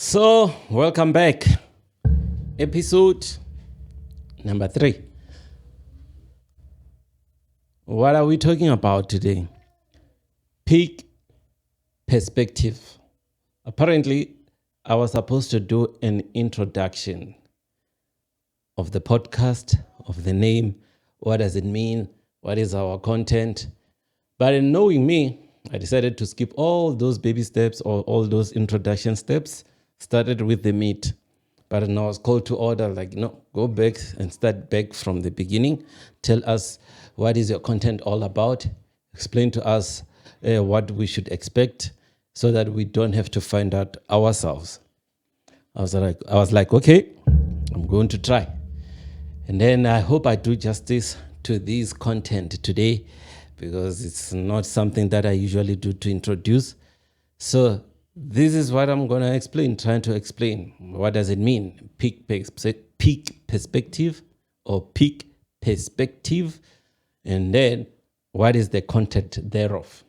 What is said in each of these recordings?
So, welcome back. Episode number 3. What are we talking about today? PIK perspective. Apparently, I was supposed to do an introduction of the podcast, of the name, what does it mean, what is our content. But in knowing me, I decided to skip all those baby steps or all those introduction steps, started with the meat. But then I was called to order, go back and start back from the beginning. Tell us what is your content all about. Explain to us what we should expect so that we don't have to find out ourselves. I was like, okay, I'm going to try. And then I hope I do justice to this content today because it's not something that I usually do to introduce. So this is what I'm going to trying to explain. What does it mean? PIK perspective or PIK perspective. And then what is the content thereof?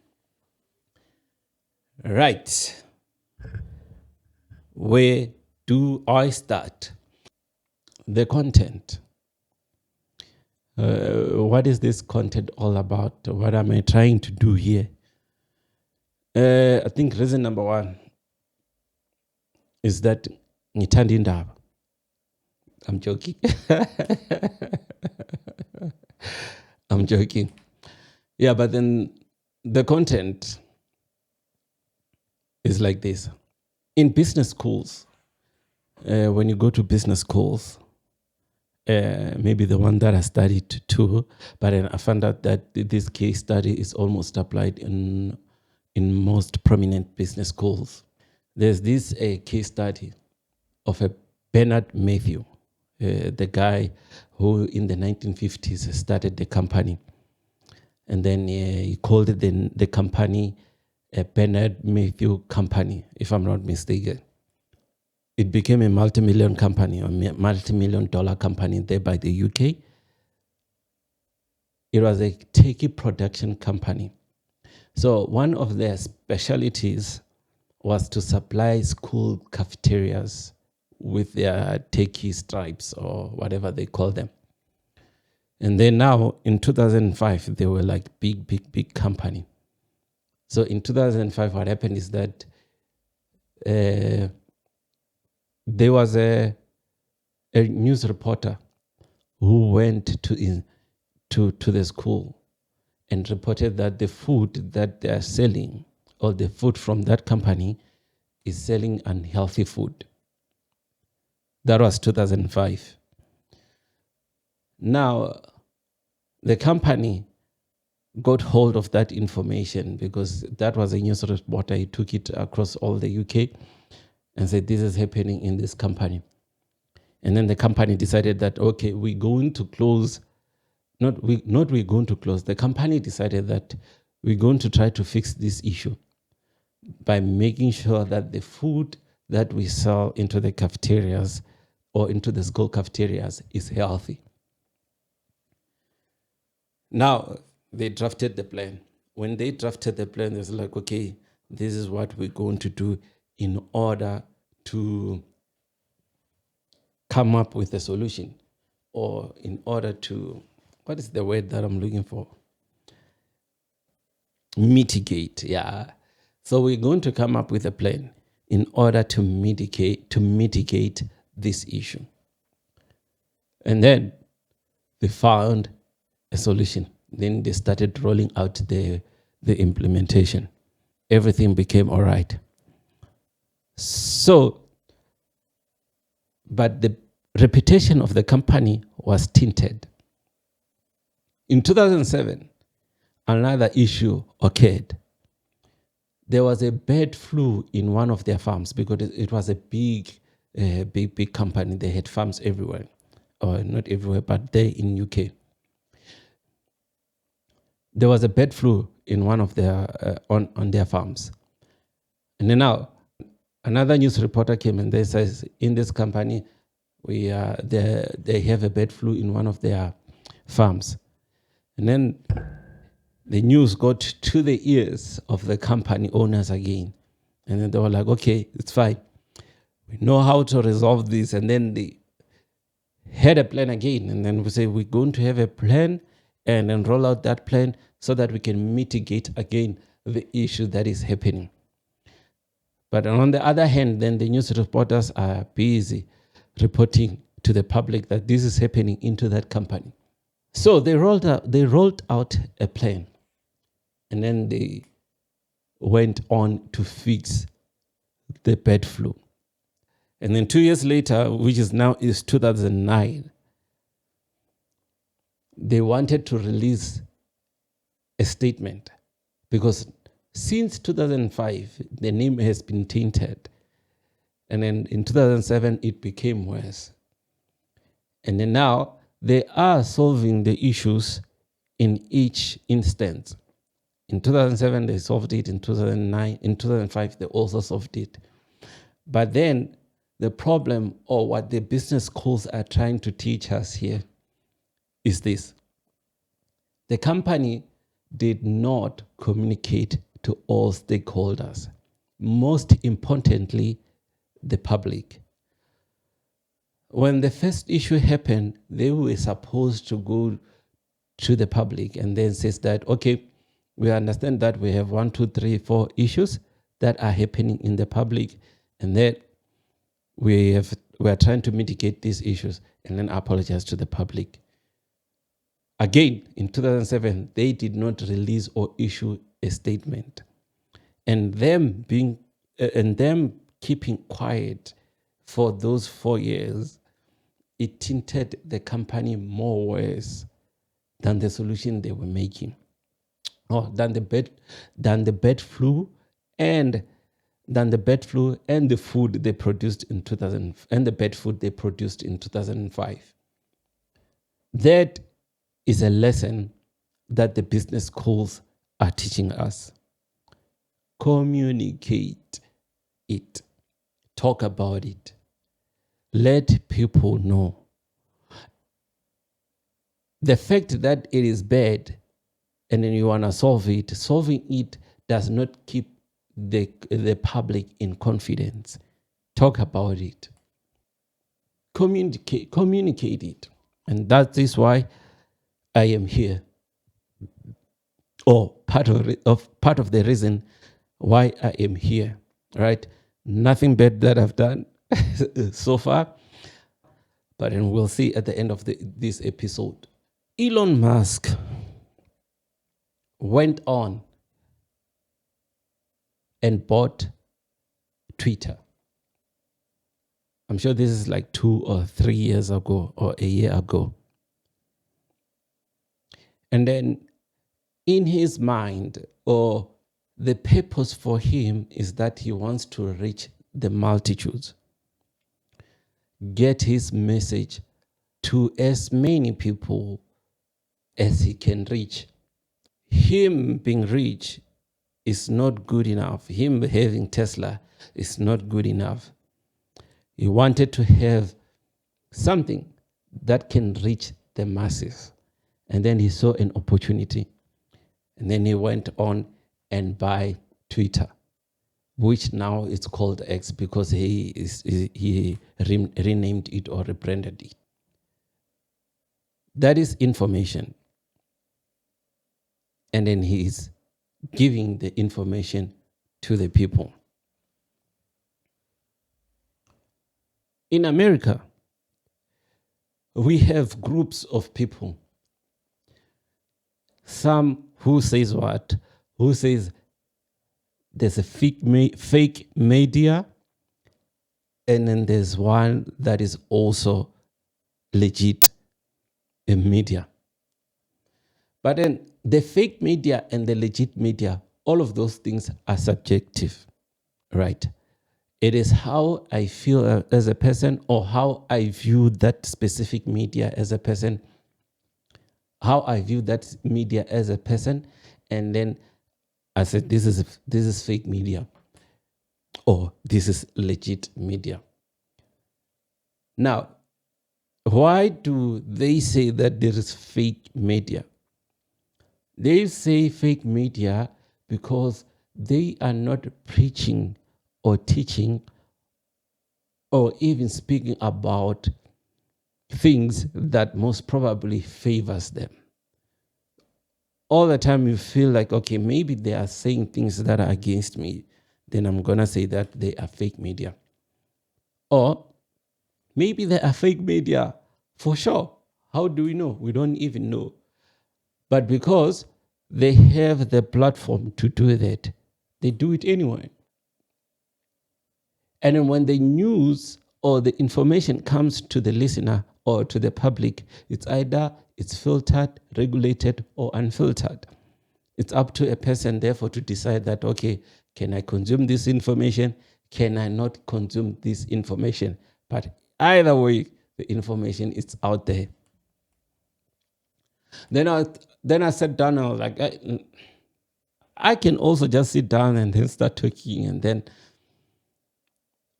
Right. Where do I start? The content. What is this content all about? What am I trying to do here? I think reason number 1 is that ngithanda indaba. I'm joking. I'm joking. Yeah, but then the content is like this. In business schools, when you go to business schools, maybe the one that I studied too, but then I found out that this case study is almost applied in most prominent business schools. There's this case study of a Mathew, the guy who in the 1950s started the company. And then he called it the company a Mathew company, if I'm not mistaken. It became a multi-million company, or multi-million dollar company there by the UK. It was a turkey production company. So one of their specialities was to supply school cafeterias with their turkey stripes or whatever they call them. And then now in 2005, they were like big company. So in 2005, what happened is that there was a news reporter who went to the school and reported that the food that they are selling, or the food from that company, is selling unhealthy food. That was 2005. Now, the company got hold of that information because that was a news reporter. He took it across all the UK and said, this is happening in this company. And then the company decided that, okay, we're going to close. We're going to close. The company decided that we're going to try to fix this issue by making sure that the food that we sell into the cafeterias or into the school cafeterias is healthy. Now, they drafted the plan. When they drafted the plan, they was like, okay, this is what we're going to do in order to come up with a solution, or in order to, what is the word that I'm looking for? Mitigate, yeah. So we're going to come up with a plan in order to mitigate this issue. And then they found a solution. Then they started rolling out the implementation. Everything became all right. So, but the reputation of the company was tainted. In 2007, another issue occurred. There was a bird flu in one of their farms because it was a big company. They had farms everywhere, or not everywhere, but there in UK. There was a bird flu in one of their on their farms, and then now another news reporter came and they says, in this company, they have a bird flu in one of their farms. And then the news got to the ears of the company owners again. And then they were like, okay, it's fine. We know how to resolve this. And then they had a plan again. And then we say, we're going to have a plan and then roll out that plan so that we can mitigate again the issue that is happening. But on the other hand, then the news reporters are busy reporting to the public that this is happening into that company. So they rolled out a plan, and then they went on to fix the bird flu. And then 2 years later, which is now 2009, they wanted to release a statement because since 2005, the name has been tainted. And then in 2007, it became worse. And then now they are solving the issues in each instance. In 2007, they solved it. In 2009, in 2005, they also solved it. But then the problem, or what the business schools are trying to teach us here, is this. The company did not communicate to all stakeholders, most importantly, the public. When the first issue happened, they were supposed to go to the public and then says that, okay, we understand that we have 1, 2, 3, 4 issues that are happening in the public, and that we are trying to mitigate these issues, and then apologize to the public. Again, in 2007, they did not release or issue a statement. And them keeping quiet for those 4 years, it tinted the company more worse than the solution they were making, or than the bird flu and the food they produced in 2000 and the bird food they produced in 2005. That is a lesson that the business schools are teaching us. Communicate it. Talk about it. Let people know. The fact that it is bad and then you want to solving it does not keep the public in confidence. Talk about it. Communicate it. And that is why I am here. Or part of the reason why I am here, right? Nothing bad that I've done so far, but then we'll see at the end of this episode. Elon Musk went on and bought Twitter. I'm sure this is like 2 or 3 years ago or a year ago. And then in his mind, or the purpose for him, is that he wants to reach the multitudes, get his message to as many people as he can reach. Him being rich is not good enough. Him having Tesla is not good enough. He wanted to have something that can reach the masses. And then he saw an opportunity. And then he went on and buy Twitter, which now it's called X because he renamed it or rebranded it. That is information. And then he's giving the information to the people. In America, we have groups of people. Some who says what? Who says there's a fake media, and then there's one that is also legit media. But then the fake media and the legit media, all of those things are subjective, right? It is how I feel as a person, or how I view that specific media as a person, how I view that media as a person, and then I said, this is fake media, or this is legit media. Now, why do they say that there is fake media? They say fake media because they are not preaching or teaching or even speaking about things that most probably favors them. All the time you feel like, okay, maybe they are saying things that are against me, then I'm going to say that they are fake media. Or maybe they are fake media for sure. How do we know? We don't even know. But because they have the platform to do that, they do it anyway. And then when the news or the information comes to the listener or to the public, it's either it's filtered, regulated, or unfiltered. It's up to a person, therefore, to decide that, okay, can I consume this information? Can I not consume this information? But either way, the information is out there. Then I sat down and I was like, I can also just sit down and then start talking and then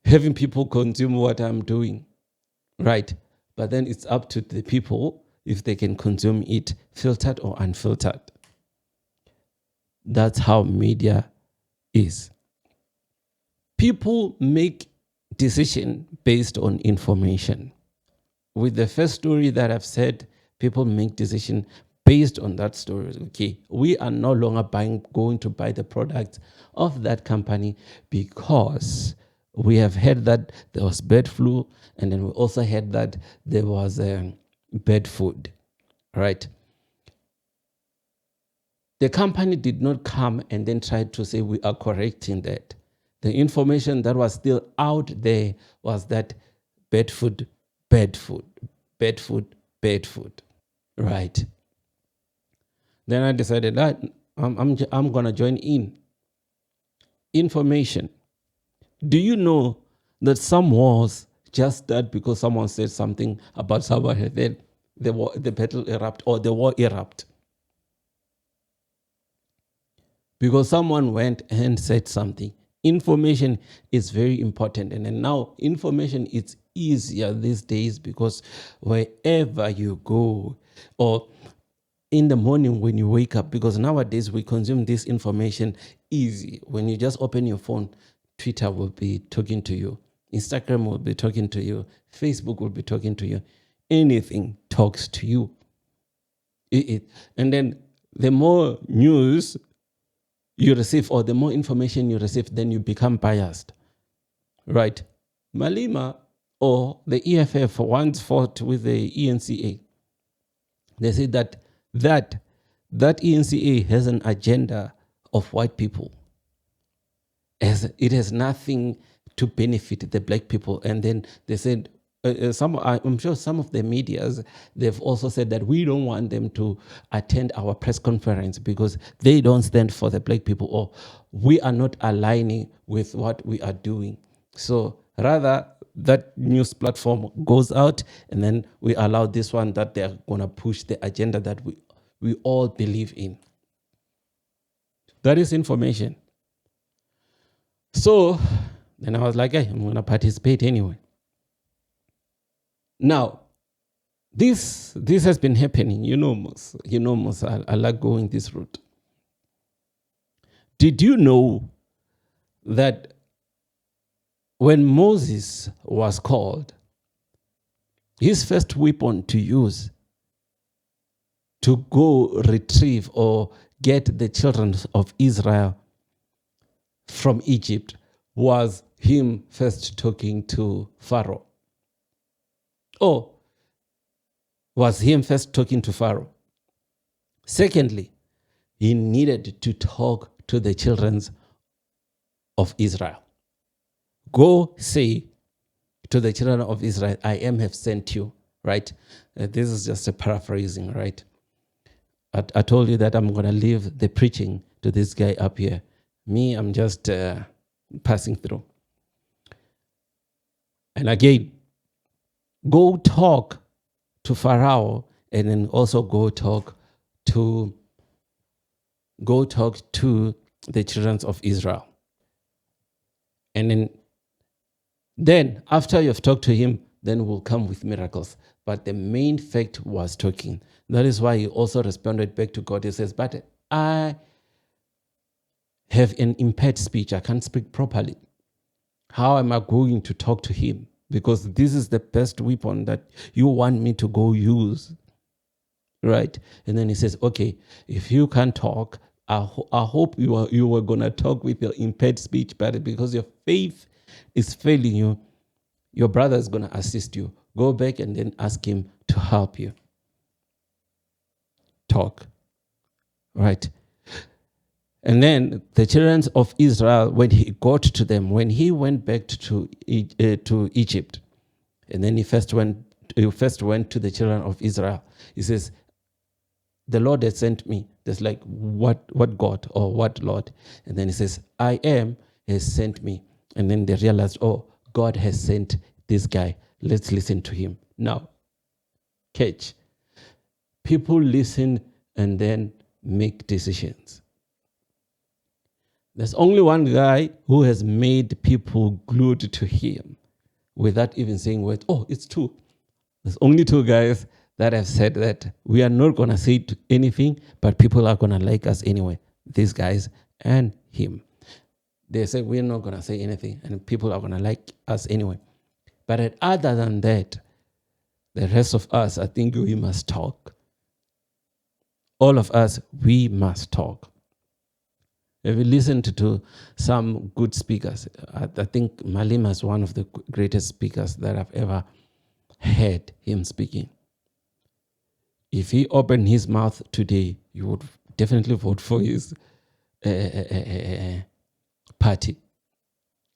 having people consume what I'm doing, right? But then it's up to the people if they can consume it, filtered or unfiltered. That's how media is. People make decisions based on information. With the first story that I've said, people make decisions based on that story. Okay, we are no longer going to buy the products of that company because we have heard that there was bird flu, and then we also heard that there was bad food, right? The company did not come and then try to say we are correcting that. The information that was still out there was that bad food, bad food, bad food, bad food, right? Then I decided that I'm going to join in. Information. Do you know that some wars just start because someone said something about someone, then the battle erupt or the war erupt? Because someone went and said something. Information is very important. And then now information is easier these days because wherever you go or in the morning when you wake up, because nowadays we consume this information easy. When you just open your phone, Twitter will be talking to you. Instagram will be talking to you. Facebook will be talking to you. Anything talks to you. And then the more news you receive or the more information you receive, then you become biased, right? Malema or the EFF once fought with the ENCA. They said that ENCA has an agenda of white people. As it has nothing to benefit the black people. And then they said, I'm sure some of the medias, they've also said that we don't want them to attend our press conference because they don't stand for the black people, or we are not aligning with what we are doing. So rather, that news platform goes out and then we allow this one that they're going to push the agenda that we all believe in. That is information. So then I was like, hey, I'm going to participate anyway. Now, this has been happening. You know, I like going this route. Did you know that when Moses was called, his first weapon to use to go retrieve or get the children of Israel from Egypt was him first talking to Pharaoh? Or was him first talking to Pharaoh? Secondly, he needed to talk to the children of Israel. Go say to the children of Israel, I have sent you, right? This is just a paraphrasing, right? I told you that I'm going to leave the preaching to this guy up here. Me, I'm just passing through. And again, go talk to Pharaoh and then also go talk to the children of Israel. And then after you've talked to him, then we'll come with miracles. But the main fact was talking. That is why he also responded back to God. He says, but I have an impaired speech. I can't speak properly. How am I going to talk to him? because this is the best weapon that you want me to go use, right? And then he says, okay, if you can't talk, I hope you were going to talk with your impaired speech, but because your faith is failing you, your brother is going to assist you. Go back and then ask him to help you talk, right? And then the children of Israel, when he got to them, when he went back to Egypt, and then he first went to the children of Israel. He says, the Lord has sent me. There's like, what God or what Lord? And then he says, I am has sent me. And then they realized, oh, God has sent this guy. Let's listen to him. Now, catch. People listen and then make decisions. There's only one guy who has made people glued to him without even saying words. Oh, it's two. There's only two guys that have said that we are not going to say anything, but people are going to like us anyway. These guys and him. They say we're not going to say anything, and people are going to like us anyway. But other than that, the rest of us, I think we must talk. All of us, we must talk. If you listen to some good speakers, I think Malima is one of the greatest speakers that I've ever heard him speaking. If he opened his mouth today, you would definitely vote for his party.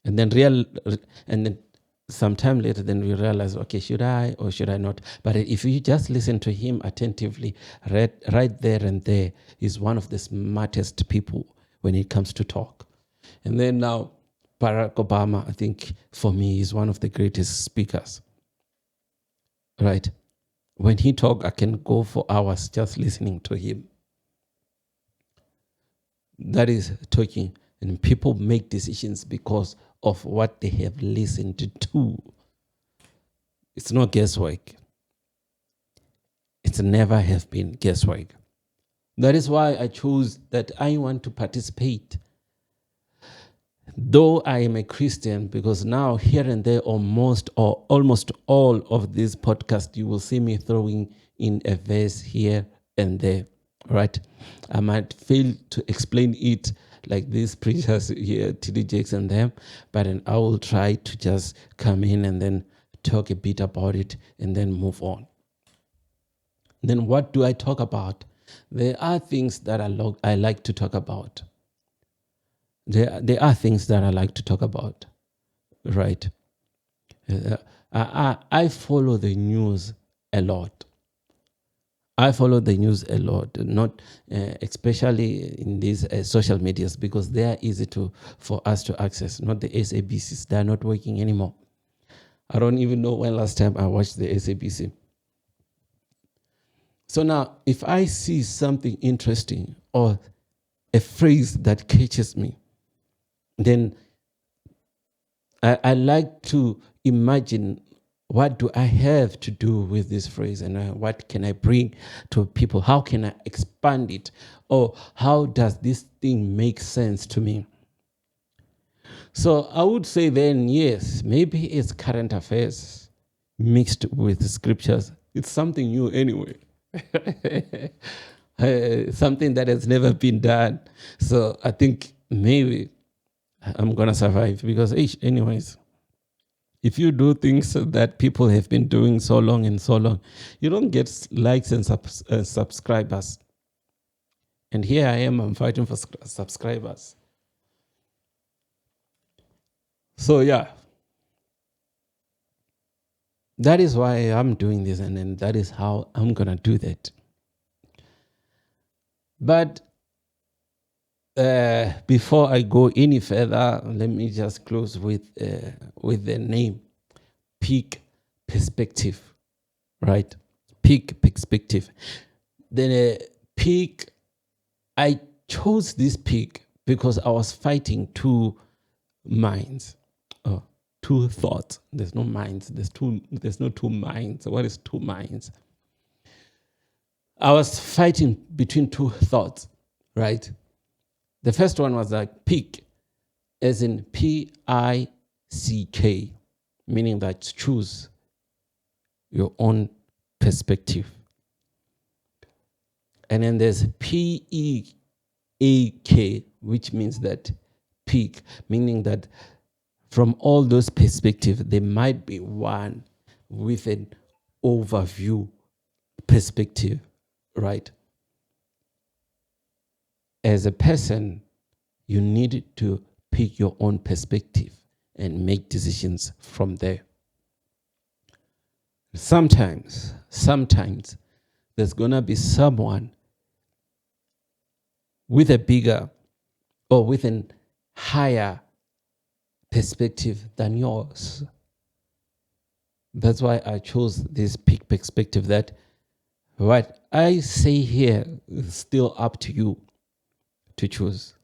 And then sometime later, then we realize, okay, should I or should I not? But if you just listen to him attentively, right there and there, he's one of the smartest people when it comes to talk. And then now, Barack Obama, I think for me, is one of the greatest speakers. Right? When he talks, I can go for hours just listening to him. That is talking. And people make decisions because of what they have listened to. It's not guesswork. It's never have been guesswork. That is why I chose that I want to participate. Though I am a Christian, because now here and there, almost all of these podcasts, you will see me throwing in a verse here and there, right? I might fail to explain it like these preachers here, TD Jakes and them, but then I will try to just come in and then talk a bit about it and then move on. Then what do I talk about? There are things that I like to talk about. There are things that I like to talk about, right? I follow the news a lot. I follow the news a lot, not especially in these social medias, because they are easy for us to access. Not the SABCs; they are not working anymore. I don't even know when last time I watched the SABC. So now, if I see something interesting or a phrase that catches me, then I like to imagine, what do I have to do with this phrase, and what can I bring to people? How can I expand it? Or how does this thing make sense to me? So I would say then, yes, maybe it's current affairs mixed with scriptures. It's something new anyway. Something that has never been done. So I think maybe I'm going to survive, because anyways, if you do things that people have been doing so long, you don't get likes and subscribers. And here I am, I'm fighting for subscribers. So yeah, that is why I'm doing this, and then that is how I'm going to do that. But before I go any further, let me just close with the name PIK Perspective, right? PIK Perspective. Then PIK, I chose this PIK because I was fighting two minds, two thoughts. There's no minds. There's no two minds. What is two minds? I was fighting between two thoughts, right? The first one was like PIK, as in PICK, meaning that choose your own perspective. And then there's PEAK, which means that PIK, meaning that from all those perspectives, there might be one with an overview perspective, right? As a person, you need to pick your own perspective and make decisions from there. Sometimes there's going to be someone with a bigger or with a higher perspective than yours. That's why I chose this PIK perspective, that what I say here is still up to you to choose,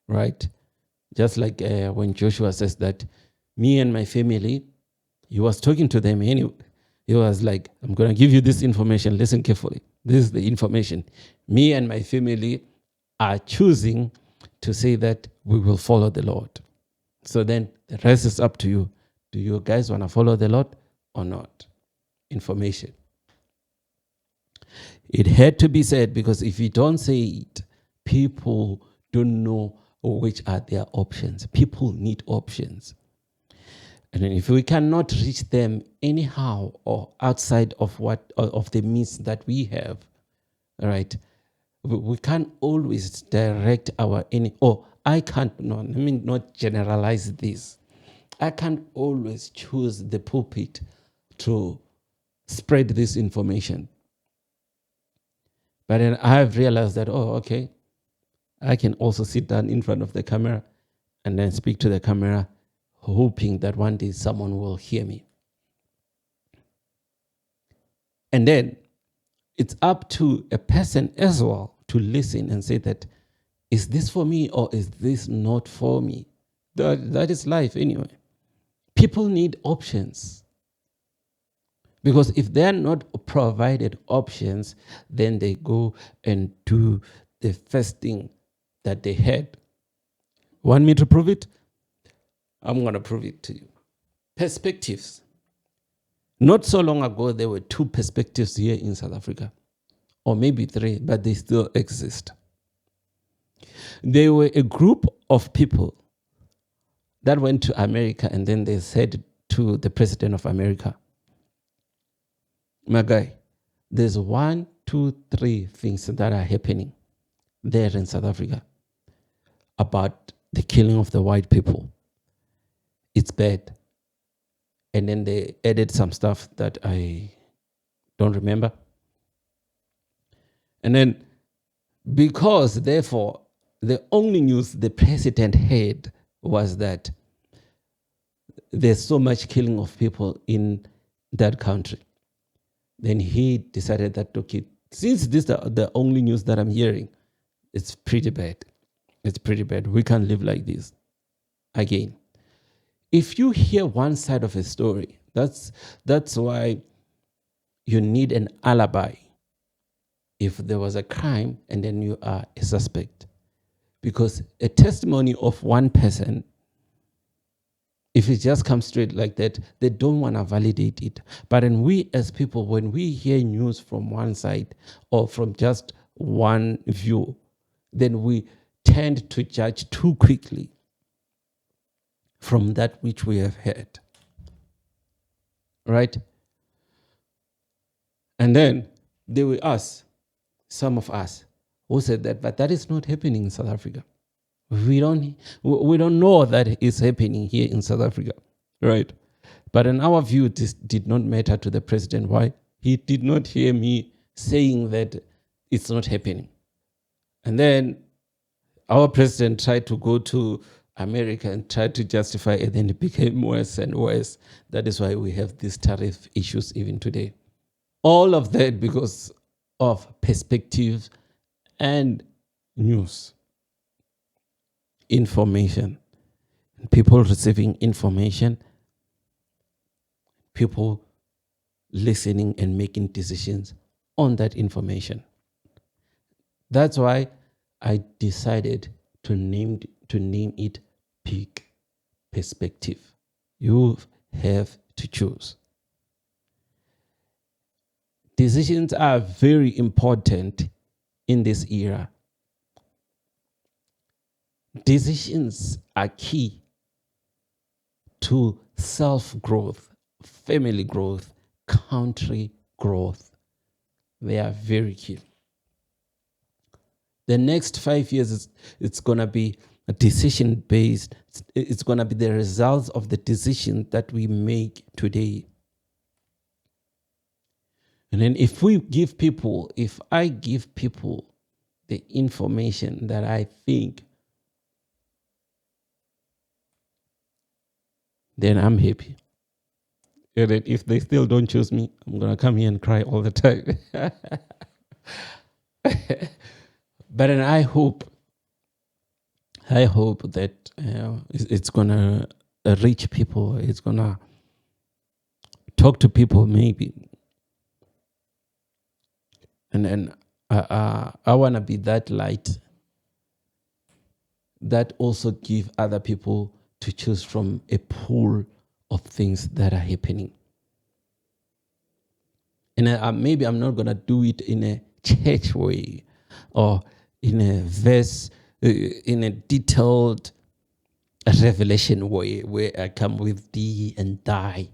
right? Just like when Joshua says that me and my family, he was talking to them anyway. He was like, I'm going to give you this information. Listen carefully. This is the information. Me and my family are choosing to say that we will follow the Lord. So then the rest is up to you. Do you guys want to follow the Lord or not? Information. It had to be said, because if you don't say it, people don't know which are their options. People need options. And then if we cannot reach them anyhow or outside of the means that we have, right? We can't always direct I can't, no, let me not generalize this. I can't always choose the pulpit to spread this information. But then I've realized that, okay, I can also sit down in front of the camera and then speak to the camera, hoping that one day someone will hear me. And then it's up to a person as well to listen and say that, is this for me or is this not for me? That is life anyway. People need options. Because if they're not provided options, then they go and do the first thing that they had. Want me to prove it? I'm going to prove it to you. Perspectives. Not so long ago, there were 2 perspectives here in South Africa, or maybe 3, but they still exist. There were a group of people that went to America, and then they said to the president of America, my guy, there's 1, 2, 3 things that are happening there in South Africa about the killing of the white people. It's bad. And then they added some stuff that I don't remember. And then, because therefore, the only news the president had was that there's so much killing of people in that country. Then he decided that, okay, since this is the only news that I'm hearing, it's pretty bad. It's pretty bad. We can't live like this. Again, if you hear one side of a story, that's why you need an alibi if there was a crime and then you are a suspect. Because a testimony of one person, if it just comes straight like that, they don't want to validate it. But then we as people, when we hear news from one side or from just one view, then we tend to judge too quickly from that which we have heard. Right? And then there were some of us, who said that, but that is not happening in South Africa. We don't know that it's happening here in South Africa, right? But in our view, this did not matter to the president. Why? He did not hear me saying that it's not happening. And then our president tried to go to America and tried to justify it, and then it became worse and worse. That is why we have these tariff issues even today. All of that because of perspective and news. Information, people receiving information, people listening and making decisions on that information. That's why I decided to name it PIK perspective. You have to choose. Decisions are very important in this era. Decisions are key to self-growth, family growth, country growth. They are very key. The next 5 years, it's going to be a decision-based. It's going to be the results of the decision that we make today. And then if I give people the information that I think, then I'm happy. And then if they still don't choose me, I'm going to come here and cry all the time. But then I hope that it's going to reach people. It's going to talk to people maybe. And then I want to be that light that also give other people to choose from a pool of things that are happening. And maybe I'm not going to do it in a church way or in a verse, in a detailed revelation way where I come with thee and thy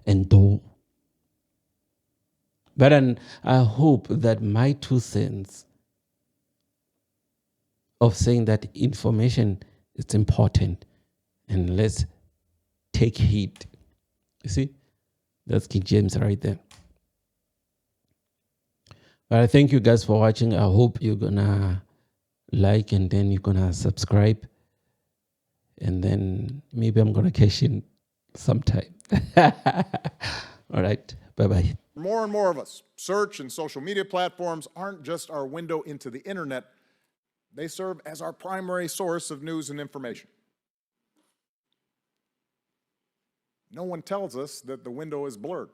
and thou. But then I hope that my 2 cents of saying that information is important and let's take heed. You see, that's King James right there. But I thank you guys for watching. I hope you're gonna like and then you're gonna subscribe. And then maybe I'm gonna cash in sometime. All right, bye-bye. More and more of us, search and social media platforms aren't just our window into the internet. They serve as our primary source of news and information. No one tells us that the window is blurred.